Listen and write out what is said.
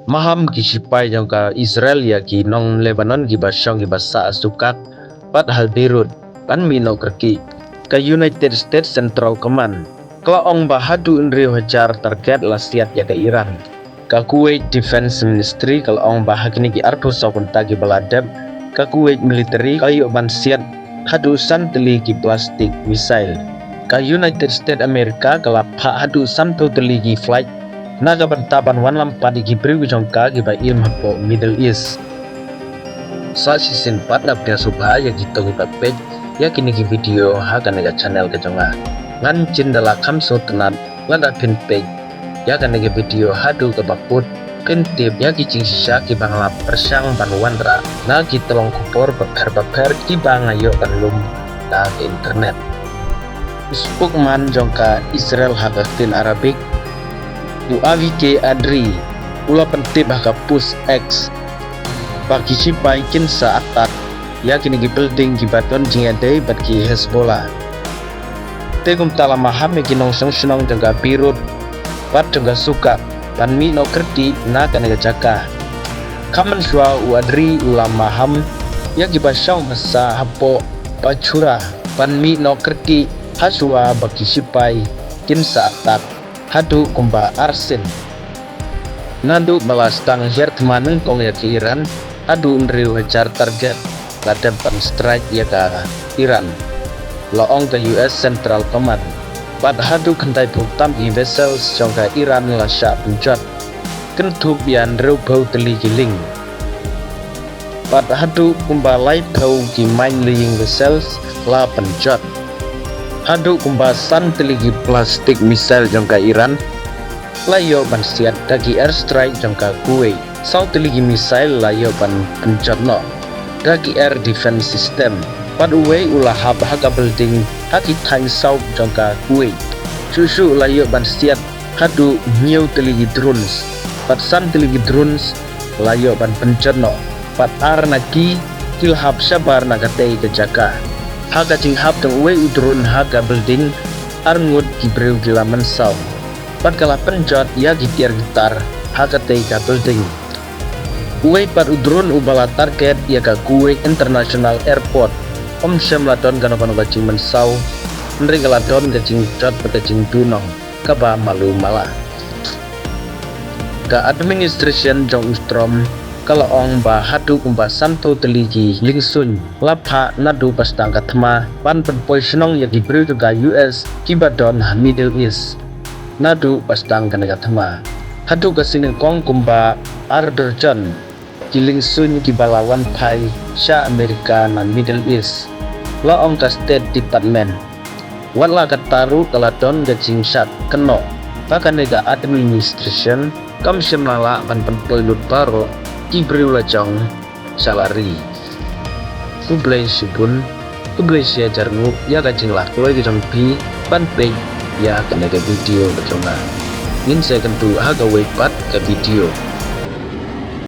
Maham ki sipai jong ka Israel ya ki nong Lebanon ki basong ki basa sukak pat hal Beirut pan mino kerki ka United States Central Command kala ong bahadu unri hajar target lasiat ya ka Iran ka Kuwait Defense Ministry kala ong bahagini ki arto sakunta ki baladab ka Kuwait military kayo ban siat hadu santeli ki plastik missile ka United States Amerika kala pa hadu samto teli ki flight naga bantaban wan lampat ki priwi jongka ki ba ilm hapo Middle East sa sisin pat na pia subha ya gitu ki page ya kini ki video ha kan ga channel ka jonga ngan cindala kamso tenat lada pin page ya kan ga video hadu ka bakut kentip ya ki cing sisa ki bangla persang ban wandra na ki tolong kupor baper ki bangayo kan lum da internet Facebook man jongka Israel hagatin Arabik du avike adri ula pentip haka push X bagi sipai kin sa atat ya kini ki building ki baton jingade bat ki Hezbollah tegum tala maham ki nong senong jongka Beirut bat jongka suka pan mi no kerti na kana jaka kaman shwa uadri ulama ham ya ki basang masa hapo pacura pan mi no kerti haswa bagi sipai kin sa atat hadu kumba arsen nandu balas tang her temaneng kong ya ke Iran hadu unri wajar target ladam pan strike ya ke Iran loong ke US Central Command pad hadu kentai buktam i vessels jongka Iran la sya penjot kentuk bian rubau teli giling pad hadu kumba lai bau ki main liying vessels la penjot hadu kumbasan teligi plastik missile jongka Iran layo ban siat dagi airstrike jongka Kuwait sau teligi missile layo ban penjotno dagi air defense system pad uwe ulah haga building haki tang sau jongka Kuwait susu layo ban siat hadu new teligi drones pad san teligi drones layo ban penjotno pad arnaki kilhab sabar nagatei kejaka haga cing hap teng uwe udrun haga building arngut ki breu gilaman sau pat kala penjot ya gitiar gitar haga teiga building uwe pat udrun ubala target ya ka Kuwait International Airport om syam ladon kana bacing mensau nri galadon gacing jot gacing dunong kaba malu mala ka administration jong ustrom kalau ong ba hadu kumba santo teligi lingsun lapha nadu pastang katma pan penpoi senong ya diberi juga US kibadon Middle East nadu pastang kana katma hadu kasing kong kumba arderjon kilingsun kibalawan pai sya Amerika na Middle East la ong ka State Department wala kataru kaladon gacing syat keno pakanega administration kam semlala pan penpoi lut baro Kibriu lajong salari kublai subun kublai sia jarmu ya kacing lah kalau kita jampi panpeng ya kena ke video keconga ingin saya kentu haga wepat ke video